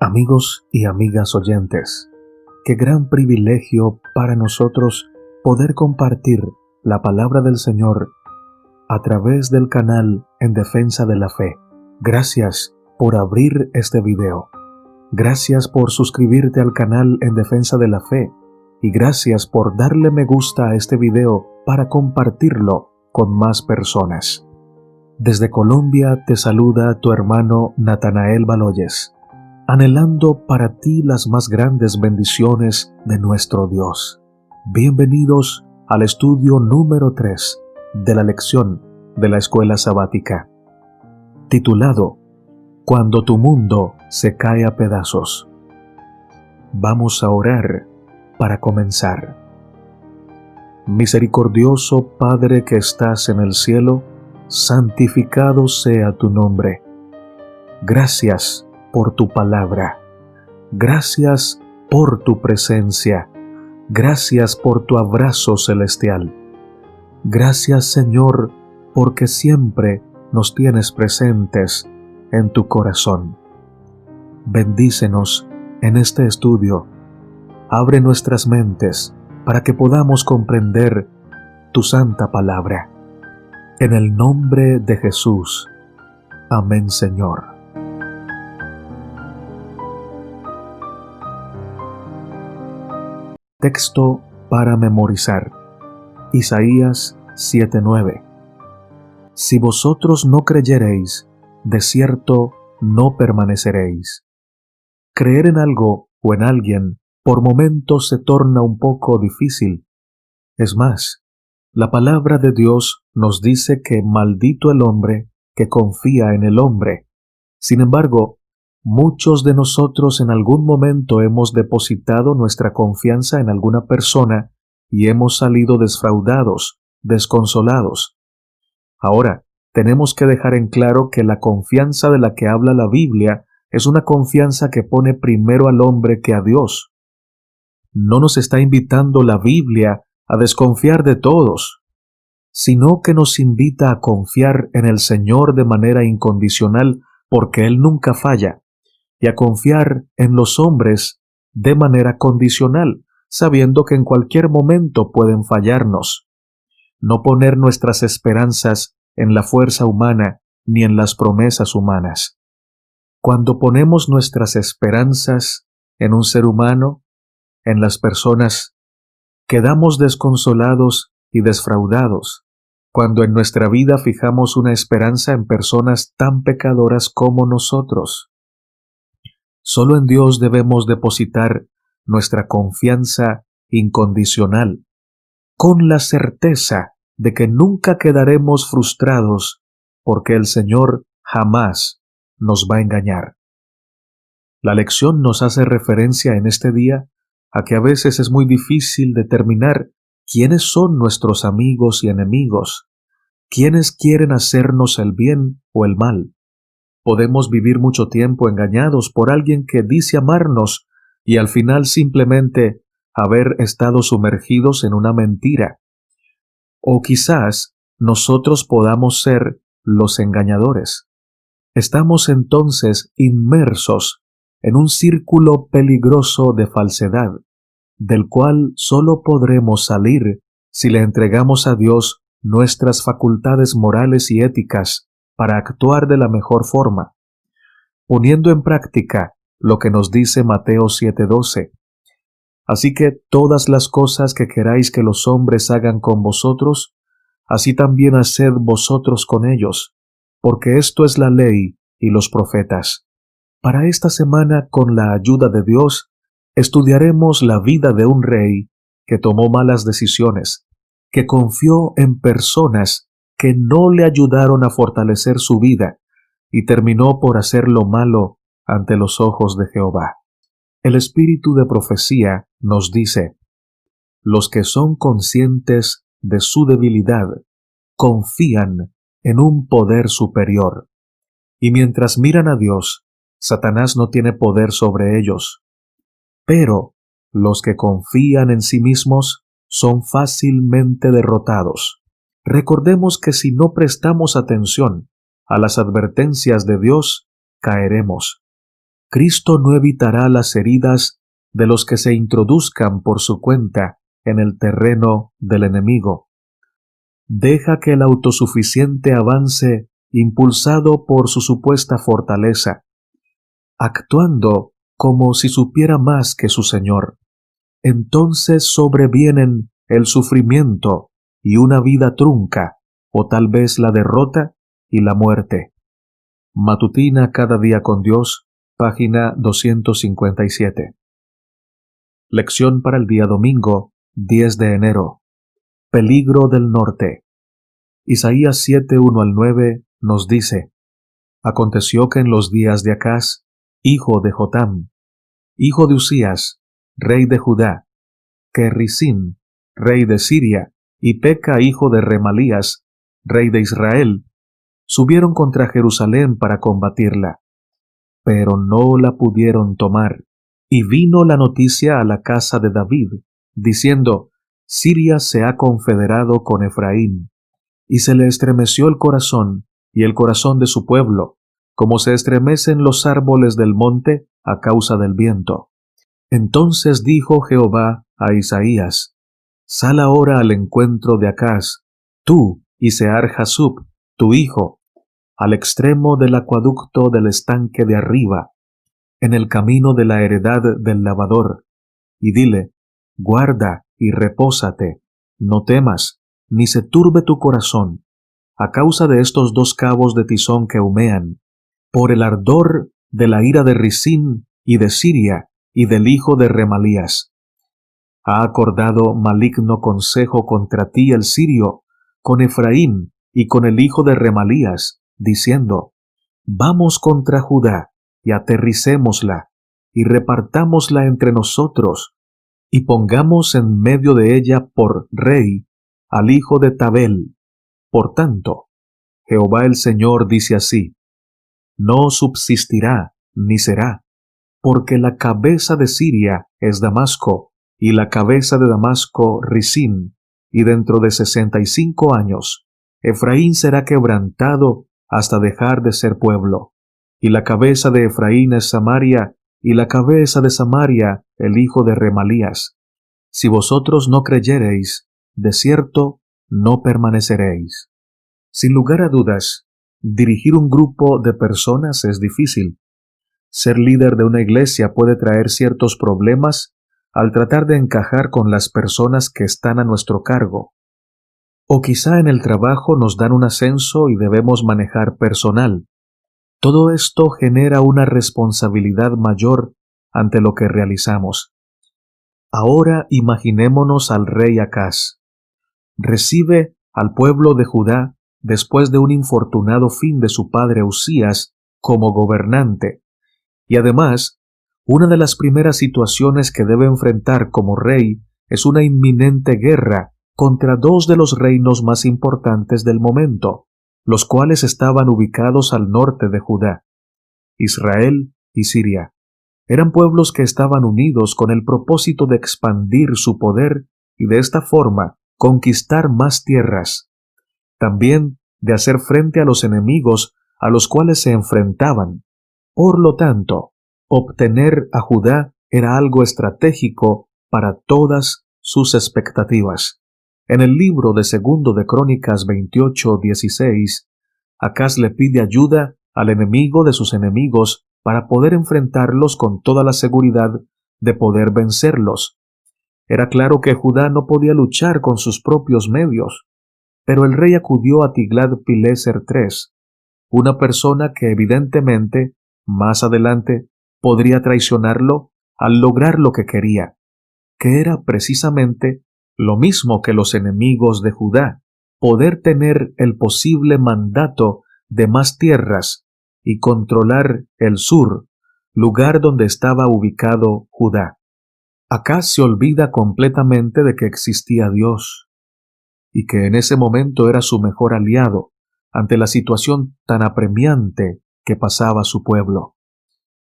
Amigos y amigas oyentes, qué gran privilegio para nosotros poder compartir la palabra del Señor a través del canal En Defensa de la Fe. Gracias por abrir este video. Gracias por suscribirte al canal En Defensa de la Fe. Y gracias por darle me gusta a este video para compartirlo con más personas. Desde Colombia te saluda tu hermano Natanael Baloyes, anhelando para ti las más grandes bendiciones de nuestro Dios. Bienvenidos al estudio número 3 de la lección de la escuela sabática, titulado Cuando tu mundo se cae a pedazos. Vamos a orar para comenzar. Misericordioso Padre que estás en el cielo, santificado sea tu nombre. Gracias por tu palabra. Gracias por tu presencia. Gracias por tu abrazo celestial. Gracias, Señor, porque siempre nos tienes presentes en tu corazón. Bendícenos en este estudio. Abre nuestras mentes para que podamos comprender tu santa palabra. En el nombre de Jesús. Amén, Señor. Texto para memorizar. Isaías 7:9. Si vosotros no creyereis, de cierto no permaneceréis. Creer en algo o en alguien por momentos se torna un poco difícil. Es más, la palabra de Dios nos dice que maldito el hombre que confía en el hombre. Sin embargo, muchos de nosotros en algún momento hemos depositado nuestra confianza en alguna persona y hemos salido desfraudados, desconsolados. Ahora, tenemos que dejar en claro que la confianza de la que habla la Biblia es una confianza que pone primero al hombre que a Dios. No nos está invitando la Biblia a desconfiar de todos, sino que nos invita a confiar en el Señor de manera incondicional porque Él nunca falla, y a confiar en los hombres de manera condicional, sabiendo que en cualquier momento pueden fallarnos. No poner nuestras esperanzas en la fuerza humana ni en las promesas humanas. Cuando ponemos nuestras esperanzas en un ser humano, en las personas, quedamos desconsolados y desfraudados. Cuando en nuestra vida fijamos una esperanza en personas tan pecadoras como nosotros. Solo en Dios debemos depositar nuestra confianza incondicional, con la certeza de que nunca quedaremos frustrados, porque el Señor jamás nos va a engañar. La lección nos hace referencia en este día a que a veces es muy difícil determinar quiénes son nuestros amigos y enemigos, quiénes quieren hacernos el bien o el mal. Podemos vivir mucho tiempo engañados por alguien que dice amarnos y al final simplemente haber estado sumergidos en una mentira. O quizás nosotros podamos ser los engañadores. Estamos entonces inmersos en un círculo peligroso de falsedad, del cual solo podremos salir si le entregamos a Dios nuestras facultades morales y éticas para actuar de la mejor forma, poniendo en práctica lo que nos dice Mateo 7:12. Así que todas las cosas que queráis que los hombres hagan con vosotros, así también haced vosotros con ellos, porque esto es la ley y los profetas. Para esta semana, con la ayuda de Dios, estudiaremos la vida de un rey que tomó malas decisiones, que confió en personas que no le ayudaron a fortalecer su vida y terminó por hacer lo malo ante los ojos de Jehová. El espíritu de profecía nos dice: los que son conscientes de su debilidad confían en un poder superior. Y mientras miran a Dios, Satanás no tiene poder sobre ellos. Pero los que confían en sí mismos son fácilmente derrotados. Recordemos que si no prestamos atención a las advertencias de Dios, caeremos. Cristo no evitará las heridas de los que se introduzcan por su cuenta en el terreno del enemigo. Deja que el autosuficiente avance impulsado por su supuesta fortaleza, actuando como si supiera más que su Señor. Entonces sobrevienen el sufrimiento y una vida trunca, o tal vez la derrota y la muerte. Matutina Cada Día con Dios, página 257. Lección para el día domingo, 10 de enero. Peligro del norte. Isaías 7:1-9 nos dice: Aconteció que en los días de Acaz, hijo de Jotam, hijo de Usías, rey de Judá, que Risín, rey de Siria, y Peca, hijo de Remalías, rey de Israel, subieron contra Jerusalén para combatirla, pero no la pudieron tomar. Y vino la noticia a la casa de David, diciendo: Siria se ha confederado con Efraín. Y se le estremeció el corazón y el corazón de su pueblo, como se estremecen los árboles del monte a causa del viento. Entonces dijo Jehová a Isaías: Sal ahora al encuentro de Acaz, tú y Sear-Jasub, tu hijo, al extremo del acueducto del estanque de arriba, en el camino de la heredad del lavador, y dile: Guarda y repósate, no temas, ni se turbe tu corazón, a causa de estos dos cabos de tizón que humean, por el ardor de la ira de Risín y de Siria y del hijo de Remalías. Ha acordado maligno consejo contra ti el sirio, con Efraín y con el hijo de Remalías, diciendo: Vamos contra Judá y aterricémosla, y repartámosla entre nosotros, y pongamos en medio de ella por rey al hijo de Tabel. Por tanto, Jehová el Señor dice así: No subsistirá ni será, porque la cabeza de Siria es Damasco, y la cabeza de Damasco Risín, y dentro de 65 años Efraín será quebrantado hasta dejar de ser pueblo, y la cabeza de Efraín es Samaria, y la cabeza de Samaria el hijo de Remalías. Si vosotros no creyereis, de cierto no permaneceréis. Sin lugar a dudas, dirigir un grupo de personas es difícil. Ser líder de una iglesia puede traer ciertos problemas al tratar de encajar con las personas que están a nuestro cargo. O quizá en el trabajo nos dan un ascenso y debemos manejar personal. Todo esto genera una responsabilidad mayor ante lo que realizamos. Ahora imaginémonos al rey Acaz. Recibe al pueblo de Judá después de un infortunado fin de su padre Usías como gobernante, y además, una de las primeras situaciones que debe enfrentar como rey es una inminente guerra contra dos de los reinos más importantes del momento, los cuales estaban ubicados al norte de Judá, Israel y Siria. Eran pueblos que estaban unidos con el propósito de expandir su poder y de esta forma conquistar más tierras. También de hacer frente a los enemigos a los cuales se enfrentaban. Por lo tanto, obtener a Judá era algo estratégico para todas sus expectativas. En el libro de Segundo de Crónicas 28:16, Acaz le pide ayuda al enemigo de sus enemigos para poder enfrentarlos con toda la seguridad de poder vencerlos. Era claro que Judá no podía luchar con sus propios medios, pero el rey acudió a Tiglat-Pileser III, una persona que evidentemente, más adelante, podría traicionarlo al lograr lo que quería, que era precisamente lo mismo que los enemigos de Judá, poder tener el posible mandato de más tierras y controlar el sur, lugar donde estaba ubicado Judá. Acá se olvida completamente de que existía Dios y que en ese momento era su mejor aliado ante la situación tan apremiante que pasaba su pueblo.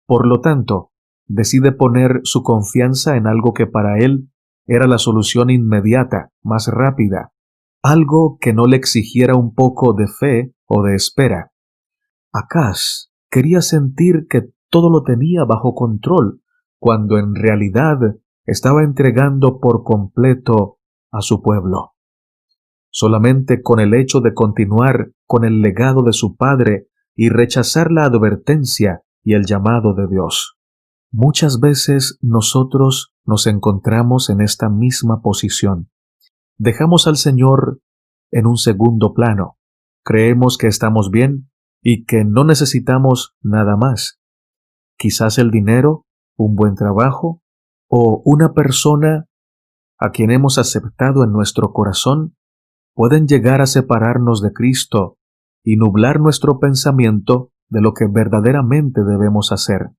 Por lo tanto, decide poner su confianza en algo que para él era la solución inmediata, más rápida, algo que no le exigiera un poco de fe o de espera. Acaz quería sentir que todo lo tenía bajo control, cuando en realidad estaba entregando por completo a su pueblo. Solamente con el hecho de continuar con el legado de su padre y rechazar la advertencia y el llamado de Dios. Muchas veces nosotros nos encontramos en esta misma posición. Dejamos al Señor en un segundo plano. Creemos que estamos bien y que no necesitamos nada más. Quizás el dinero, un buen trabajo o una persona a quien hemos aceptado en nuestro corazón pueden llegar a separarnos de Cristo y nublar nuestro pensamiento de lo que verdaderamente debemos hacer.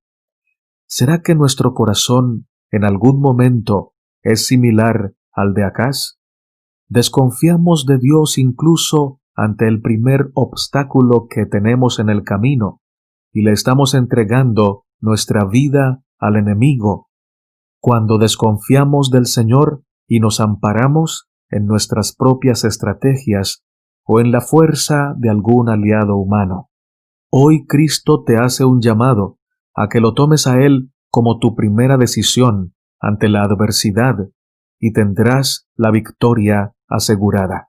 ¿Será que nuestro corazón en algún momento es similar al de Acaz? Desconfiamos de Dios incluso ante el primer obstáculo que tenemos en el camino y le estamos entregando nuestra vida al enemigo. Cuando desconfiamos del Señor y nos amparamos en nuestras propias estrategias o en la fuerza de algún aliado humano. Hoy Cristo te hace un llamado a que lo tomes a Él como tu primera decisión ante la adversidad y tendrás la victoria asegurada.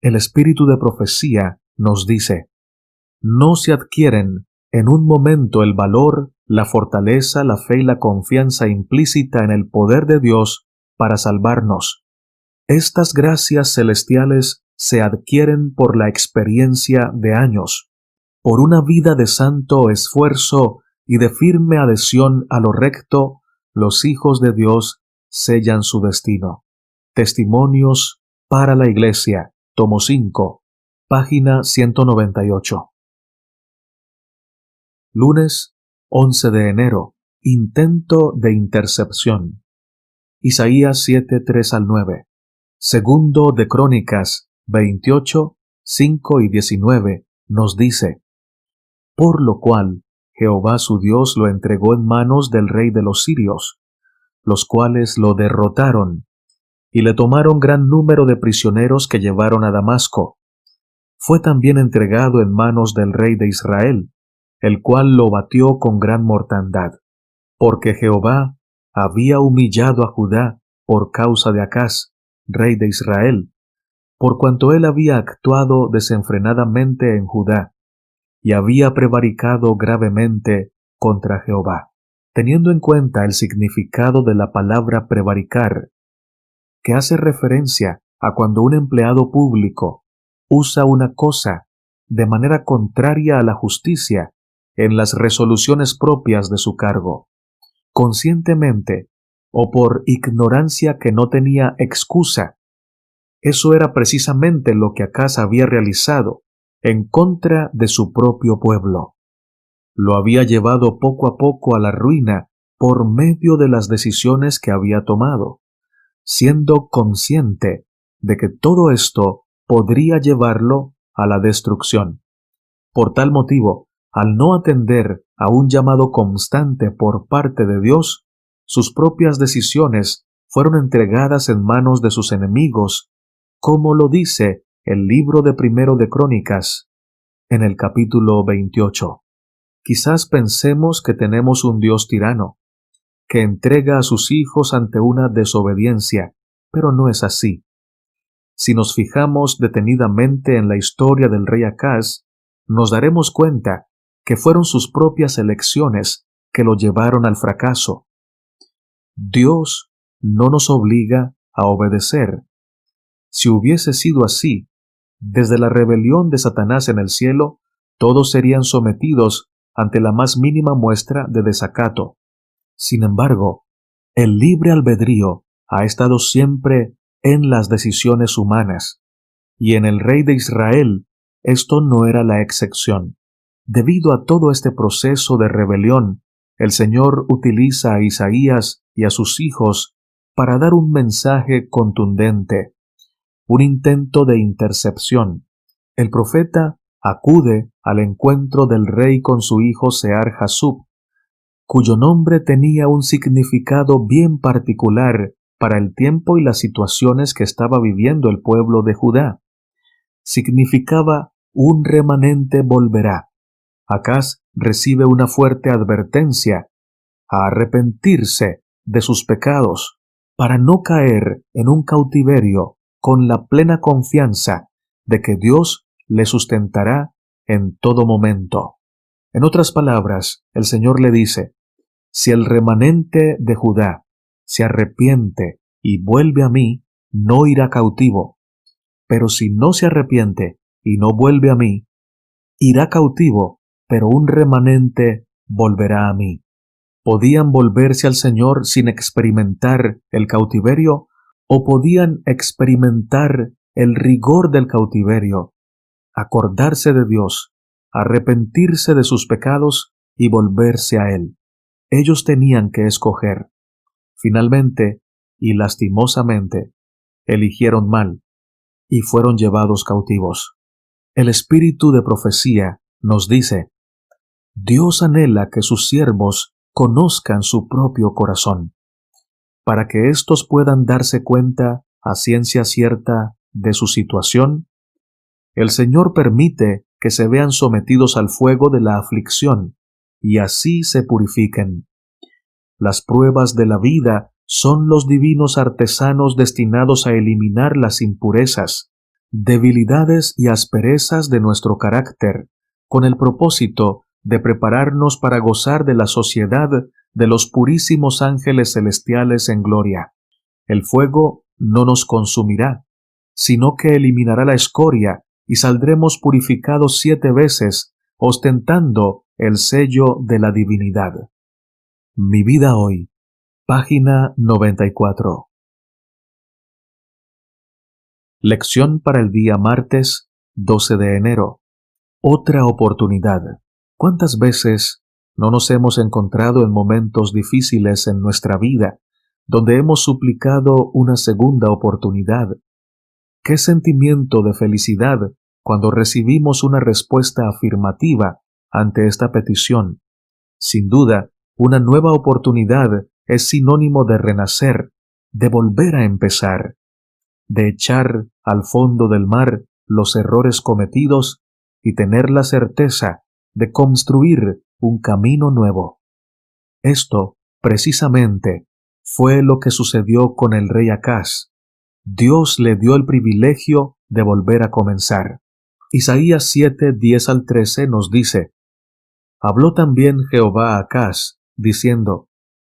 El espíritu de profecía nos dice: no se adquieren en un momento el valor, la fortaleza, la fe y la confianza implícita en el poder de Dios para salvarnos. Estas gracias celestiales se adquieren por la experiencia de años, por una vida de santo esfuerzo y de firme adhesión a lo recto. Los hijos de Dios sellan su destino. Testimonios para la Iglesia, tomo 5, página 198. Lunes 11 de enero. Intento de intercepción. Isaías 7, 3 al 9. Segundo de Crónicas 28, 5 y 19 nos dice: por lo cual Jehová su Dios lo entregó en manos del rey de los sirios, los cuales lo derrotaron, y le tomaron gran número de prisioneros que llevaron a Damasco. Fue también entregado en manos del rey de Israel, el cual lo batió con gran mortandad, porque Jehová había humillado a Judá por causa de Acaz, rey de Israel, por cuanto él había actuado desenfrenadamente en Judá, y había prevaricado gravemente contra Jehová. Teniendo en cuenta el significado de la palabra prevaricar, que hace referencia a cuando un empleado público usa una cosa de manera contraria a la justicia en las resoluciones propias de su cargo, conscientemente o por ignorancia que no tenía excusa. Eso era precisamente lo que Acaz había realizado en contra de su propio pueblo. Lo había llevado poco a poco a la ruina por medio de las decisiones que había tomado, siendo consciente de que todo esto podría llevarlo a la destrucción. Por tal motivo, al no atender a un llamado constante por parte de Dios, sus propias decisiones fueron entregadas en manos de sus enemigos, como lo dice el libro de Primero de Crónicas, en el capítulo 28. Quizás pensemos que tenemos un Dios tirano, que entrega a sus hijos ante una desobediencia, pero no es así. Si nos fijamos detenidamente en la historia del rey Acaz, nos daremos cuenta que fueron sus propias elecciones que lo llevaron al fracaso. Dios no nos obliga a obedecer. Si hubiese sido así, desde la rebelión de Satanás en el cielo, todos serían sometidos ante la más mínima muestra de desacato. Sin embargo, el libre albedrío ha estado siempre en las decisiones humanas, y en el rey de Israel esto no era la excepción. Debido a todo este proceso de rebelión, el Señor utiliza a Isaías y a sus hijos para dar un mensaje contundente, un intento de intercepción. El profeta acude al encuentro del rey con su hijo Sear-Jasub, cuyo nombre tenía un significado bien particular para el tiempo y las situaciones que estaba viviendo el pueblo de Judá. Significaba un remanente volverá. Acaz recibe una fuerte advertencia a arrepentirse de sus pecados para no caer en un cautiverio con la plena confianza de que Dios le sustentará en todo momento. En otras palabras, el Señor le dice, si el remanente de Judá se arrepiente y vuelve a mí, no irá cautivo. Pero si no se arrepiente y no vuelve a mí, irá cautivo, pero un remanente volverá a mí. ¿Podían volverse al Señor sin experimentar el cautiverio? ¿O podían experimentar el rigor del cautiverio, acordarse de Dios, arrepentirse de sus pecados y volverse a Él? Ellos tenían que escoger. Finalmente, y lastimosamente, eligieron mal y fueron llevados cautivos. El espíritu de profecía nos dice, Dios anhela que sus siervos conozcan su propio corazón, para que éstos puedan darse cuenta a ciencia cierta de su situación. El Señor permite que se vean sometidos al fuego de la aflicción y así se purifiquen. Las pruebas de la vida son los divinos artesanos destinados a eliminar las impurezas, debilidades y asperezas de nuestro carácter, con el propósito de prepararnos para gozar de la sociedad de los purísimos ángeles celestiales en gloria. El fuego no nos consumirá, sino que eliminará la escoria y saldremos purificados 7 veces, ostentando el sello de la divinidad. Mi vida hoy, página 94. Lección para el día martes 12 de enero. Otra oportunidad. ¿Cuántas veces no nos hemos encontrado en momentos difíciles en nuestra vida, donde hemos suplicado una segunda oportunidad? ¿Qué sentimiento de felicidad cuando recibimos una respuesta afirmativa ante esta petición? Sin duda, una nueva oportunidad es sinónimo de renacer, de volver a empezar, de echar al fondo del mar los errores cometidos y tener la certeza de construir un camino nuevo. Esto, precisamente, fue lo que sucedió con el rey Acaz. Dios le dio el privilegio de volver a comenzar. Isaías 7, 10 al 13 nos dice, Habló también Jehová a Acaz, diciendo,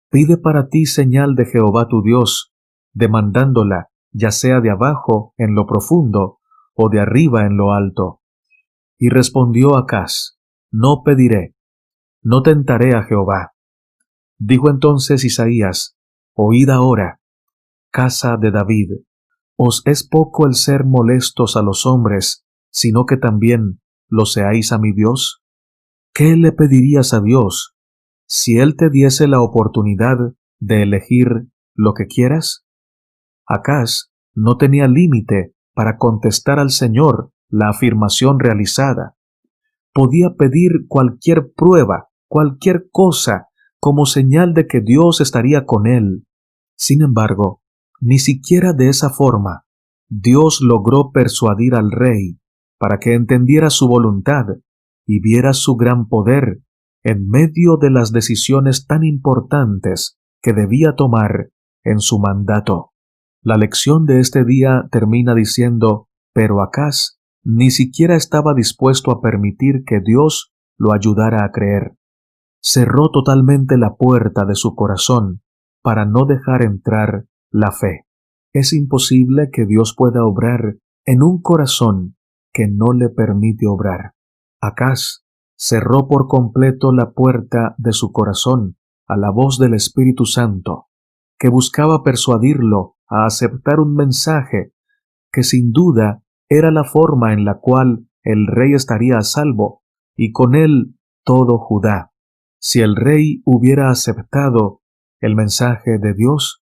Pide para ti señal de Jehová tu Dios, demandándola, ya sea de abajo en lo profundo, o de arriba en lo alto. Y respondió Acaz, No pediré, no tentaré a Jehová. Dijo entonces Isaías, Oíd ahora, casa de David, ¿os es poco el ser molestos a los hombres, sino que también lo seáis a mi Dios? ¿Qué le pedirías a Dios si Él te diese la oportunidad de elegir lo que quieras? Acaz no tenía límite para contestar al Señor la afirmación realizada. Podía pedir cualquier prueba, cualquier cosa, como señal de que Dios estaría con él. Sin embargo, ni siquiera de esa forma, Dios logró persuadir al rey para que entendiera su voluntad y viera su gran poder en medio de las decisiones tan importantes que debía tomar en su mandato. La lección de este día termina diciendo, pero Acaz ni siquiera estaba dispuesto a permitir que Dios lo ayudara a creer. Cerró totalmente la puerta de su corazón para no dejar entrar la fe. Es imposible que Dios pueda obrar en un corazón que no le permite obrar. Acaz cerró por completo la puerta de su corazón a la voz del Espíritu Santo, que buscaba persuadirlo a aceptar un mensaje que sin duda era la forma en la cual el rey estaría a salvo, y con él todo Judá. Si el rey hubiera aceptado el mensaje de Dios,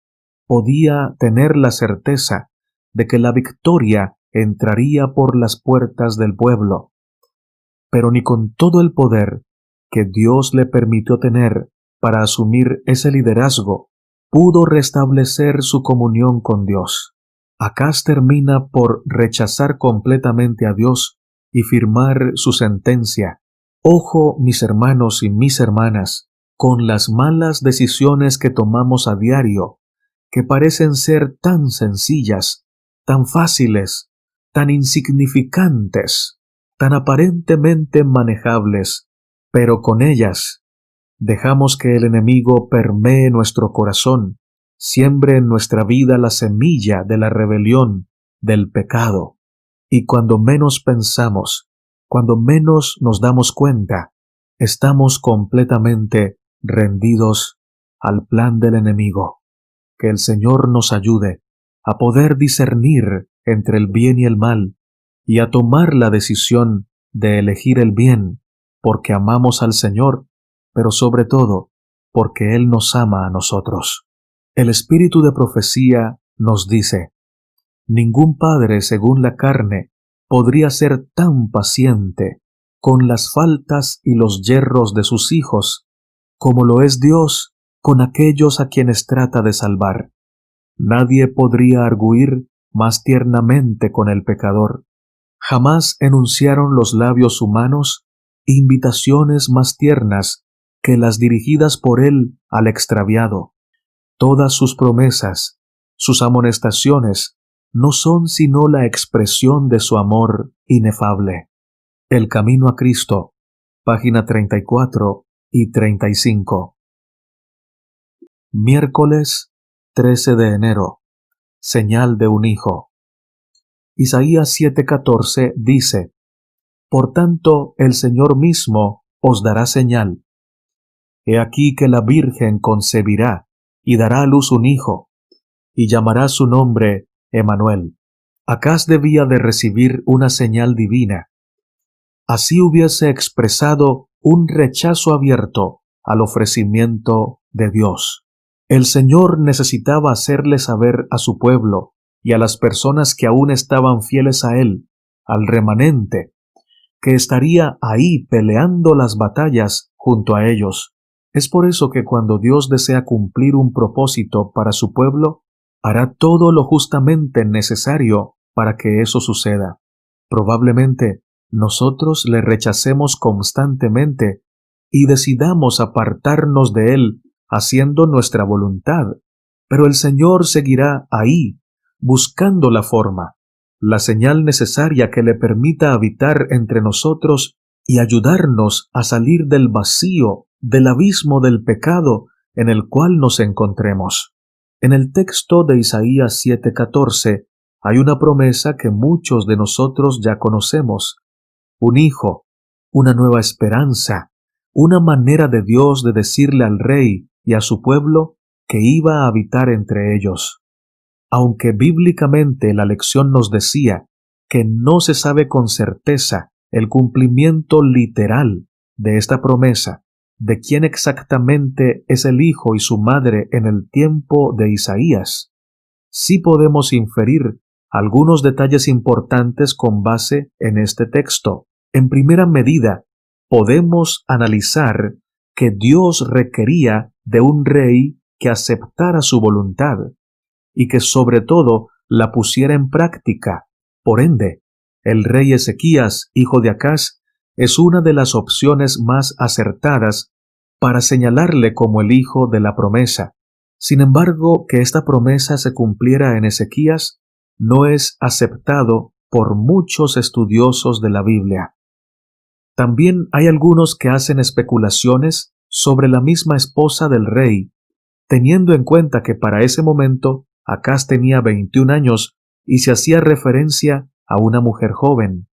podía tener la certeza de que la victoria entraría por las puertas del pueblo. Pero ni con todo el poder que Dios le permitió tener para asumir ese liderazgo, pudo restablecer su comunión con Dios. Acaz termina por rechazar completamente a Dios y firmar su sentencia, Ojo, mis hermanos y mis hermanas, con las malas decisiones que tomamos a diario, que parecen ser tan sencillas, tan fáciles, tan insignificantes, tan aparentemente manejables, pero con ellas dejamos que el enemigo permee nuestro corazón, siembre en nuestra vida la semilla de la rebelión, del pecado, y cuando menos pensamos, cuando menos nos damos cuenta, estamos completamente rendidos al plan del enemigo. Que el Señor nos ayude a poder discernir entre el bien y el mal y a tomar la decisión de elegir el bien porque amamos al Señor, pero sobre todo porque Él nos ama a nosotros. El espíritu de profecía nos dice: ningún padre según la carne podría ser tan paciente con las faltas y los yerros de sus hijos como lo es Dios con aquellos a quienes trata de salvar. Nadie podría arguir más tiernamente con el pecador. Jamás enunciaron los labios humanos invitaciones más tiernas que las dirigidas por él al extraviado. Todas sus promesas, sus amonestaciones, no son sino la expresión de su amor inefable. El camino a Cristo, página 34 y 35. Miércoles 13 de enero. Señal de un hijo. Isaías 7:14 dice: Por tanto, el Señor mismo os dará señal. He aquí que la Virgen concebirá y dará a luz un hijo, y llamará su nombre Emmanuel. Acaz debía de recibir una señal divina. Así hubiese expresado un rechazo abierto al ofrecimiento de Dios. El Señor necesitaba hacerle saber a su pueblo y a las personas que aún estaban fieles a Él, al remanente, que estaría ahí peleando las batallas junto a ellos. Es por eso que cuando Dios desea cumplir un propósito para su pueblo, hará todo lo justamente necesario para que eso suceda. Probablemente nosotros le rechacemos constantemente y decidamos apartarnos de Él haciendo nuestra voluntad, pero el Señor seguirá ahí, buscando la forma, la señal necesaria que le permita habitar entre nosotros y ayudarnos a salir del vacío, del abismo del pecado en el cual nos encontremos. En el texto de Isaías 7:14 hay una promesa que muchos de nosotros ya conocemos: un hijo, una nueva esperanza, una manera de Dios de decirle al rey y a su pueblo que iba a habitar entre ellos. Aunque bíblicamente la lección nos decía que no se sabe con certeza el cumplimiento literal de esta promesa, de quién exactamente es el hijo y su madre en el tiempo de Isaías, sí podemos inferir algunos detalles importantes con base en este texto. En primera medida, podemos analizar que Dios requería de un rey que aceptara su voluntad y que sobre todo la pusiera en práctica. Por ende, el rey Ezequías, hijo de Acaz, es una de las opciones más acertadas para señalarle como el hijo de la promesa. Sin embargo, que esta promesa se cumpliera en Ezequías no es aceptado por muchos estudiosos de la Biblia. También hay algunos que hacen especulaciones sobre la misma esposa del rey, teniendo en cuenta que para ese momento Acaz tenía 21 años y se hacía referencia a una mujer joven.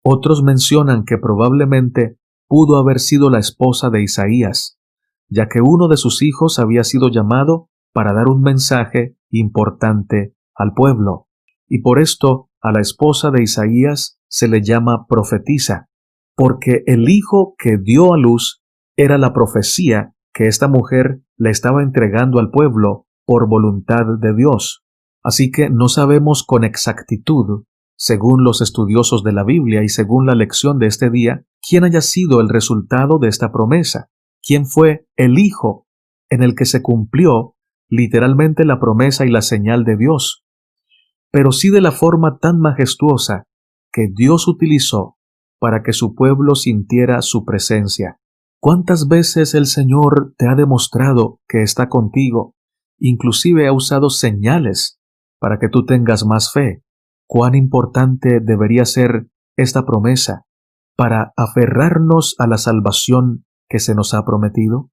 Otros mencionan que probablemente pudo haber sido la esposa de Isaías, ya que uno de sus hijos había sido llamado para dar un mensaje importante al pueblo, y por esto a la esposa de Isaías se le llama profetisa, porque el hijo que dio a luz era la profecía que esta mujer le estaba entregando al pueblo por voluntad de Dios. Así que no sabemos con exactitud, según los estudiosos de la Biblia y según la lección de este día, quién haya sido el resultado de esta promesa, quién fue el hijo en el que se cumplió literalmente la promesa y la señal de Dios, pero sí de la forma tan majestuosa que Dios utilizó para que su pueblo sintiera su presencia. ¿Cuántas veces el Señor te ha demostrado que está contigo? Inclusive ha usado señales para que tú tengas más fe. ¿Cuán importante debería ser esta promesa para aferrarnos a la salvación que se nos ha prometido?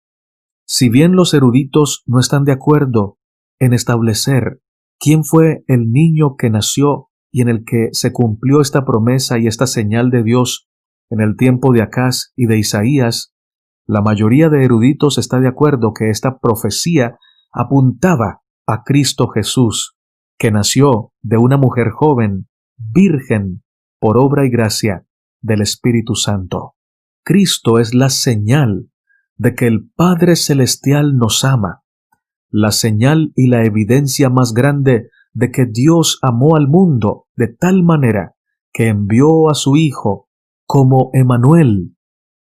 Si bien los eruditos no están de acuerdo en establecer quién fue el niño que nació y en el que se cumplió esta promesa y esta señal de Dios en el tiempo de Acaz y de Isaías, la mayoría de eruditos está de acuerdo que esta profecía apuntaba a Cristo Jesús, que nació de una mujer joven, virgen, por obra y gracia del Espíritu Santo. Cristo es la señal de que el Padre Celestial nos ama, la señal y la evidencia más grande de que Dios amó al mundo de tal manera que envió a su Hijo como Emmanuel,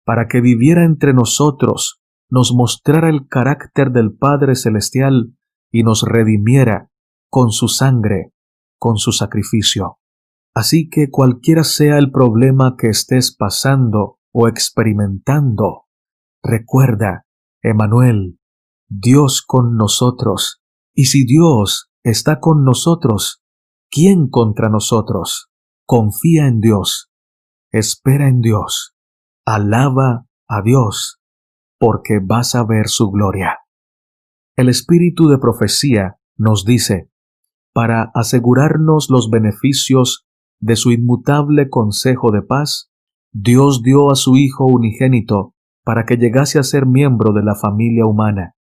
para que viviera entre nosotros, nos mostrara el carácter del Padre Celestial y nos redimiera con su sangre, con su sacrificio. Así que cualquiera sea el problema que estés pasando o experimentando, recuerda, Emmanuel, Dios con nosotros. Y si Dios está con nosotros, ¿quién contra nosotros? Confía en Dios, espera en Dios, alaba a Dios, porque vas a ver su gloria. El espíritu de profecía nos dice, para asegurarnos los beneficios de su inmutable consejo de paz, Dios dio a su Hijo unigénito para que llegase a ser miembro de la familia humana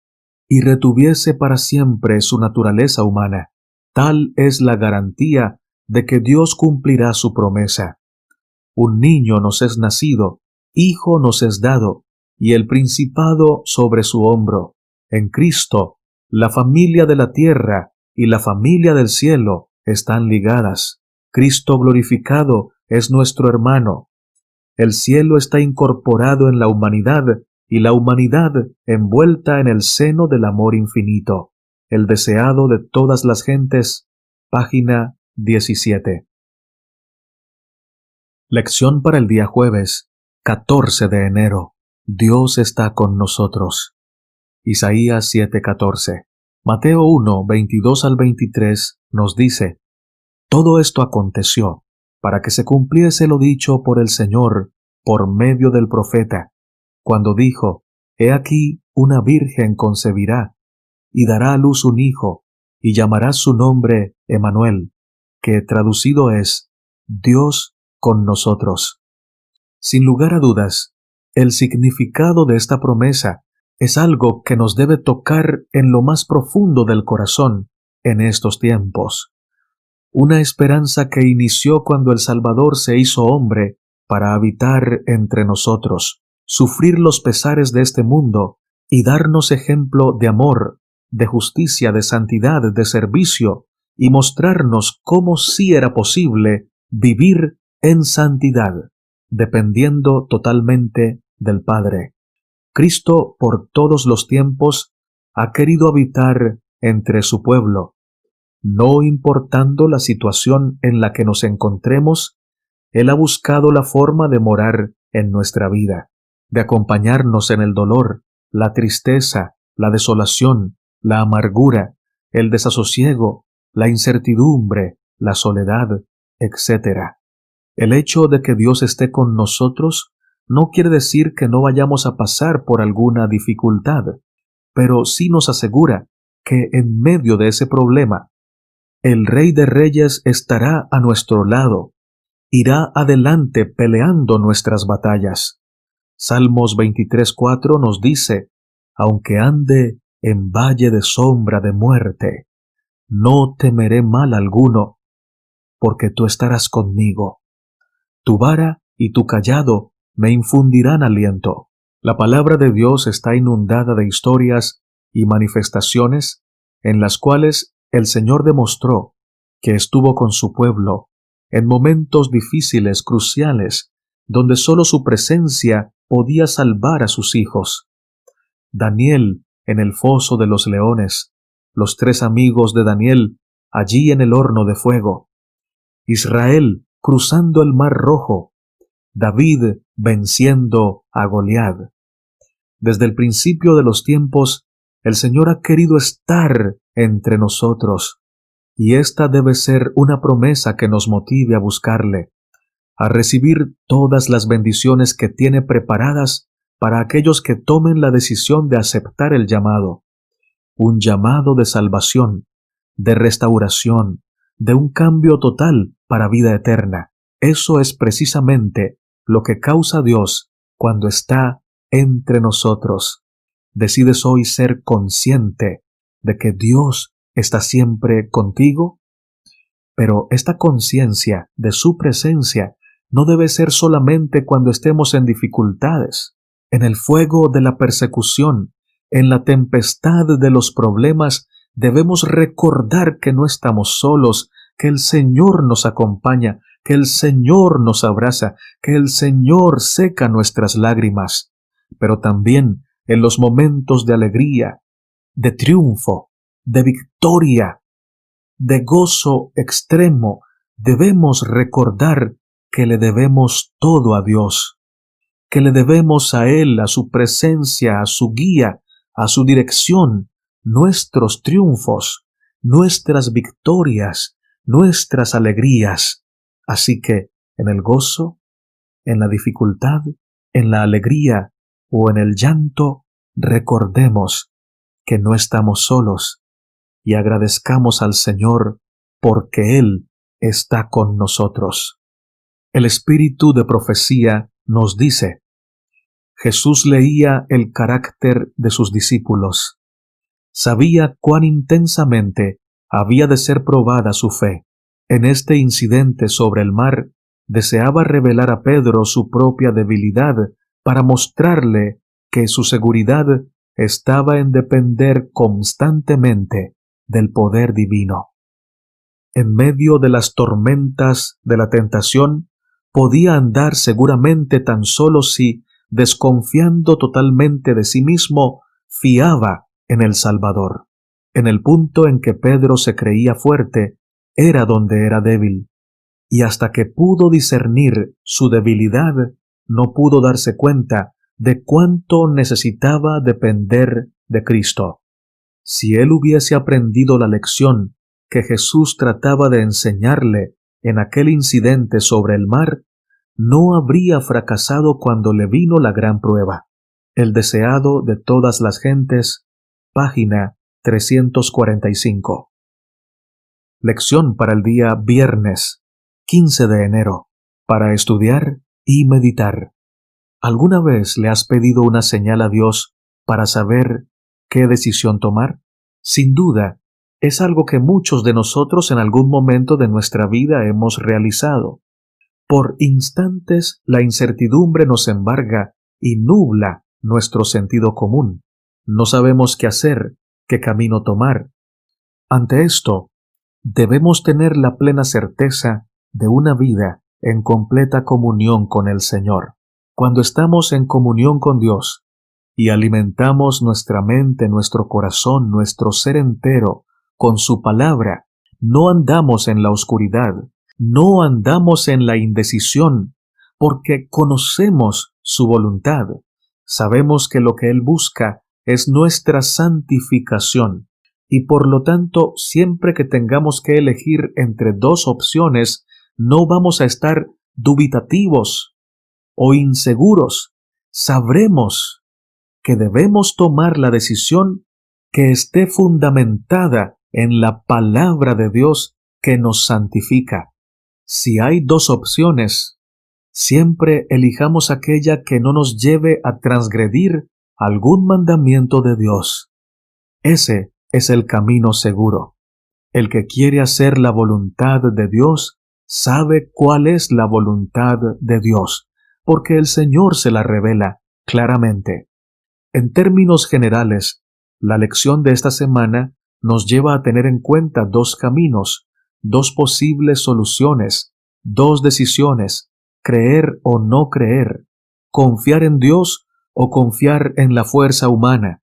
y retuviese para siempre su naturaleza humana. Tal es la garantía de que Dios cumplirá su promesa. Un niño nos es nacido, hijo nos es dado, y el principado sobre su hombro. En Cristo, la familia de la tierra y la familia del cielo están ligadas. Cristo glorificado es nuestro hermano. El cielo está incorporado en la humanidad y la humanidad envuelta en el seno del amor infinito, el deseado de todas las gentes. Página 17. Lección para el día jueves, 14 de enero. Dios está con nosotros. Isaías 7:14. Mateo 1, 22 al 23 nos dice, todo esto aconteció para que se cumpliese lo dicho por el Señor por medio del profeta, cuando dijo, He aquí una virgen concebirá, y dará a luz un hijo, y llamará su nombre Emmanuel, que traducido es, Dios con nosotros. Sin lugar a dudas, el significado de esta promesa es algo que nos debe tocar en lo más profundo del corazón en estos tiempos. Una esperanza que inició cuando el Salvador se hizo hombre para habitar entre nosotros, sufrir los pesares de este mundo y darnos ejemplo de amor, de justicia, de santidad, de servicio, y mostrarnos cómo sí era posible vivir en santidad, dependiendo totalmente del Padre. Cristo por todos los tiempos ha querido habitar entre su pueblo. No importando la situación en la que nos encontremos, Él ha buscado la forma de morar en nuestra vida, de acompañarnos en el dolor, la tristeza, la desolación, la amargura, el desasosiego, la incertidumbre, la soledad, etc. El hecho de que Dios esté con nosotros no quiere decir que no vayamos a pasar por alguna dificultad, pero sí nos asegura que en medio de ese problema, el Rey de Reyes estará a nuestro lado, irá adelante peleando nuestras batallas. Salmos 23:4 nos dice, aunque ande en valle de sombra de muerte, no temeré mal alguno, porque tú estarás conmigo. Tu vara y tu cayado me infundirán aliento. La palabra de Dios está inundada de historias y manifestaciones en las cuales el Señor demostró que estuvo con su pueblo en momentos difíciles, cruciales, donde solo su presencia podía salvar a sus hijos. Daniel en el foso de los leones, los 3 amigos de Daniel allí en el horno de fuego, Israel cruzando el mar rojo, David venciendo a Goliat. Desde el principio de los tiempos, el Señor ha querido estar entre nosotros, y esta debe ser una promesa que nos motive a buscarle, a recibir todas las bendiciones que tiene preparadas para aquellos que tomen la decisión de aceptar el llamado. Un llamado de salvación, de restauración, de un cambio total para vida eterna. Eso es precisamente lo que causa Dios cuando está entre nosotros. ¿Decides hoy ser consciente de que Dios está siempre contigo? Pero esta conciencia de su presencia no debe ser solamente cuando estemos en dificultades, en el fuego de la persecución, en la tempestad de los problemas. Debemos recordar que no estamos solos, que el Señor nos acompaña, que el Señor nos abraza, que el Señor seca nuestras lágrimas. Pero también en los momentos de alegría, de triunfo, de victoria, de gozo extremo, debemos recordar que le debemos todo a Dios, que le debemos a Él, a su presencia, a su guía, a su dirección, nuestros triunfos, nuestras victorias, nuestras alegrías. Así que en el gozo, en la dificultad, en la alegría o en el llanto, recordemos que no estamos solos y agradezcamos al Señor porque Él está con nosotros. El espíritu de profecía nos dice: Jesús leía el carácter de sus discípulos. Sabía cuán intensamente había de ser probada su fe. En este incidente sobre el mar, deseaba revelar a Pedro su propia debilidad para mostrarle que su seguridad estaba en depender constantemente del poder divino. En medio de las tormentas de la tentación, podía andar seguramente tan solo si, desconfiando totalmente de sí mismo, fiaba en el Salvador. En el punto en que Pedro se creía fuerte, era donde era débil, y hasta que pudo discernir su debilidad, no pudo darse cuenta de cuánto necesitaba depender de Cristo. Si él hubiese aprendido la lección que Jesús trataba de enseñarle en aquel incidente sobre el mar, no habría fracasado cuando le vino la gran prueba. El deseado de todas las gentes, página 345. Lección para el día viernes 15 de enero, para estudiar y meditar. ¿Alguna vez le has pedido una señal a Dios para saber qué decisión tomar? Sin duda, es algo que muchos de nosotros en algún momento de nuestra vida hemos realizado. Por instantes la incertidumbre nos embarga y nubla nuestro sentido común. No sabemos qué hacer, qué camino tomar. Ante esto, debemos tener la plena certeza de una vida en completa comunión con el Señor. Cuando estamos en comunión con Dios y alimentamos nuestra mente, nuestro corazón, nuestro ser entero con su palabra, no andamos en la oscuridad, no andamos en la indecisión, porque conocemos su voluntad. Sabemos que lo que Él busca es nuestra santificación, y por lo tanto, siempre que tengamos que elegir entre dos opciones, no vamos a estar dubitativos o inseguros. Sabremos que debemos tomar la decisión que esté fundamentada en la palabra de Dios que nos santifica. Si hay dos opciones, siempre elijamos aquella que no nos lleve a transgredir algún mandamiento de Dios. Ese es el camino seguro. El que quiere hacer la voluntad de Dios sabe cuál es la voluntad de Dios, porque el Señor se la revela claramente. En términos generales, la lección de esta semana nos lleva a tener en cuenta dos caminos, dos posibles soluciones, dos decisiones: creer o no creer, confiar en Dios o confiar en la fuerza humana.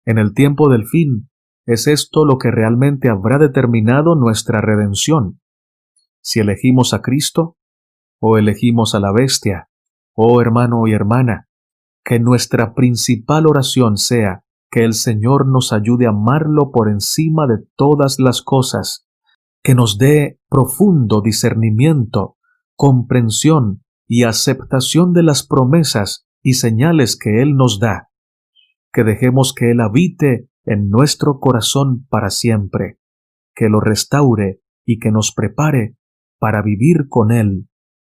En el tiempo del fin, es esto lo que realmente habrá determinado nuestra redención. Si elegimos a Cristo o elegimos a la bestia. Oh hermano y hermana, que nuestra principal oración sea que el Señor nos ayude a amarlo por encima de todas las cosas, que nos dé profundo discernimiento, comprensión y aceptación de las promesas y señales que Él nos da, que dejemos que Él habite en nuestro corazón para siempre, que lo restaure y que nos prepare para vivir con Él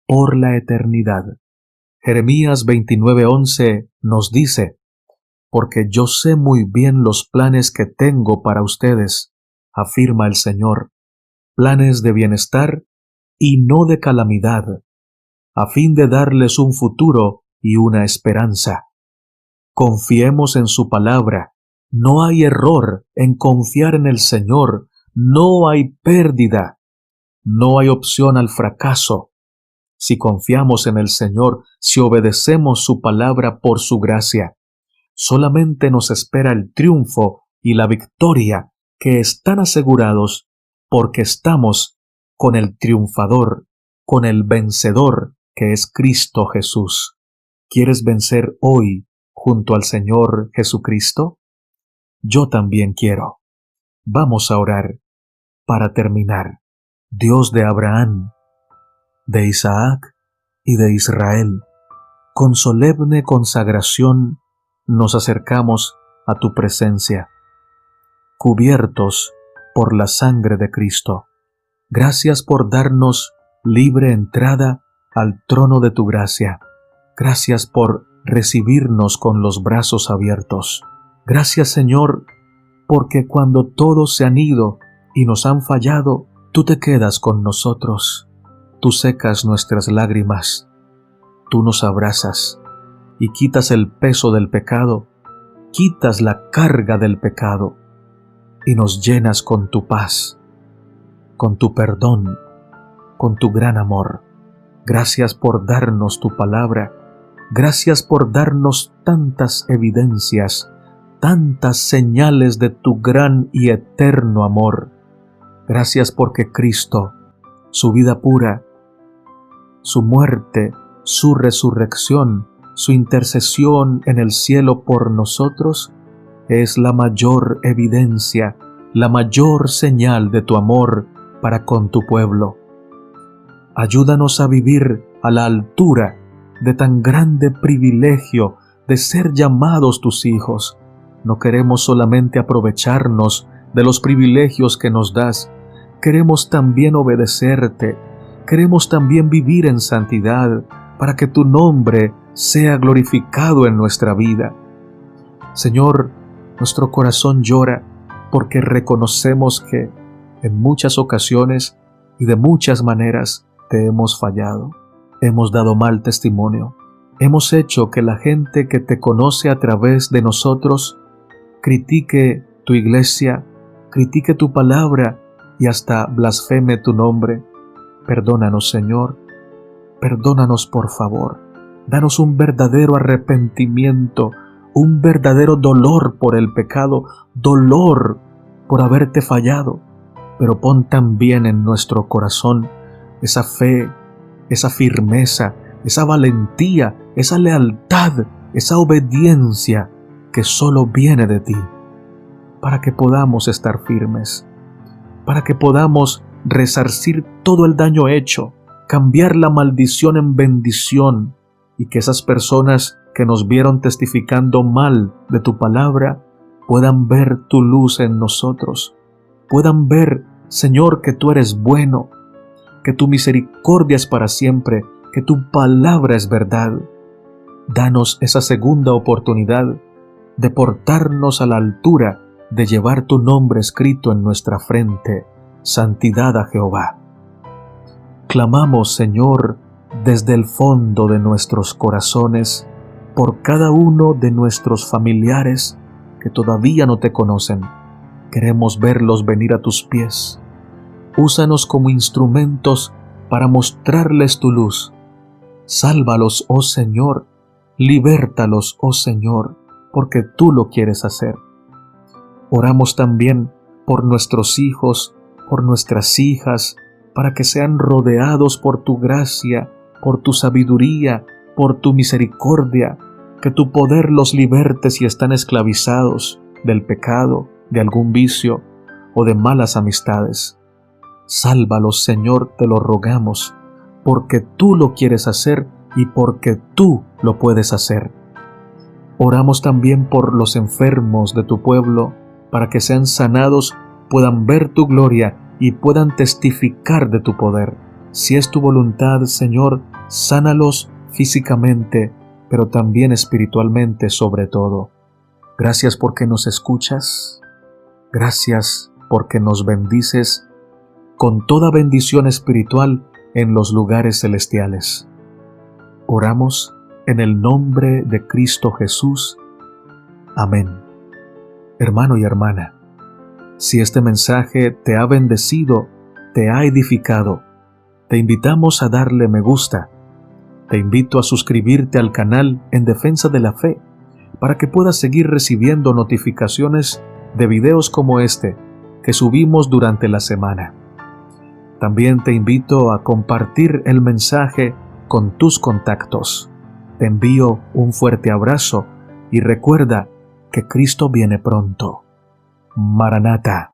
por la eternidad. Jeremías 29:11 nos dice: porque yo sé muy bien los planes que tengo para ustedes, afirma el Señor, planes de bienestar y no de calamidad, a fin de darles un futuro y una esperanza. Confiemos en su palabra. No hay error en confiar en el Señor. No hay pérdida. No hay opción al fracaso. Si confiamos en el Señor, si obedecemos su palabra por su gracia, solamente nos espera el triunfo y la victoria que están asegurados porque estamos con el triunfador, con el vencedor que es Cristo Jesús. ¿Quieres vencer hoy junto al Señor Jesucristo? Yo también quiero. Vamos a orar para terminar. Dios de Abraham, de Isaac y de Israel, con solemne consagración nos acercamos a tu presencia, cubiertos por la sangre de Cristo. Gracias por darnos libre entrada al trono de tu gracia. Gracias por recibirnos con los brazos abiertos. Gracias, Señor, porque cuando todos se han ido y nos han fallado, tú te quedas con nosotros. Tú secas nuestras lágrimas. Tú nos abrazas y quitas el peso del pecado, quitas la carga del pecado y nos llenas con tu paz, con tu perdón, con tu gran amor. Gracias por darnos tu palabra. Gracias por darnos tantas evidencias, tantas señales de tu gran y eterno amor. Gracias porque Cristo, su vida pura, su muerte, su resurrección, su intercesión en el cielo por nosotros, es la mayor evidencia, la mayor señal de tu amor para con tu pueblo. Ayúdanos a vivir a la altura de tan grande privilegio de ser llamados tus hijos. No queremos solamente aprovecharnos de los privilegios que nos das, queremos también obedecerte, queremos también vivir en santidad para que tu nombre sea glorificado en nuestra vida. Señor, nuestro corazón llora porque reconocemos que en muchas ocasiones y de muchas maneras te hemos fallado. Hemos dado mal testimonio. Hemos hecho que la gente que te conoce a través de nosotros critique tu iglesia, critique tu palabra y hasta blasfeme tu nombre. Perdónanos, Señor. Perdónanos, por favor. Danos un verdadero arrepentimiento, un verdadero dolor por el pecado, dolor por haberte fallado. Pero pon también en nuestro corazón esa fe, esa firmeza, esa valentía, esa lealtad, esa obediencia que solo viene de ti, para que podamos estar firmes, para que podamos resarcir todo el daño hecho, cambiar la maldición en bendición, y que esas personas que nos vieron testificando mal de tu palabra puedan ver tu luz en nosotros, puedan ver, Señor, que tú eres bueno, que tu misericordia es para siempre, que tu palabra es verdad. Danos esa segunda oportunidad de portarnos a la altura de llevar tu nombre escrito en nuestra frente, santidad a Jehová. Clamamos, Señor, desde el fondo de nuestros corazones, por cada uno de nuestros familiares que todavía no te conocen. Queremos verlos venir a tus pies. Úsanos como instrumentos para mostrarles tu luz. Sálvalos, oh Señor, libértalos, oh Señor, porque tú lo quieres hacer. Oramos también por nuestros hijos, por nuestras hijas, para que sean rodeados por tu gracia, por tu sabiduría, por tu misericordia, que tu poder los liberte si están esclavizados del pecado, de algún vicio o de malas amistades. Sálvalos, Señor, te lo rogamos, porque tú lo quieres hacer y porque tú lo puedes hacer. Oramos también por los enfermos de tu pueblo, para que sean sanados, puedan ver tu gloria y puedan testificar de tu poder. Si es tu voluntad, Señor, sánalos físicamente, pero también espiritualmente sobre todo. Gracias porque nos escuchas. Gracias porque nos bendices con toda bendición espiritual en los lugares celestiales. Oramos en el nombre de Cristo Jesús. Amén. Hermano y hermana, si este mensaje te ha bendecido, te ha edificado, te invitamos a darle me gusta. Te invito a suscribirte al canal En Defensa de la Fe para que puedas seguir recibiendo notificaciones de videos como este que subimos durante la semana. También te invito a compartir el mensaje con tus contactos. Te envío un fuerte abrazo y recuerda que Cristo viene pronto. Maranata.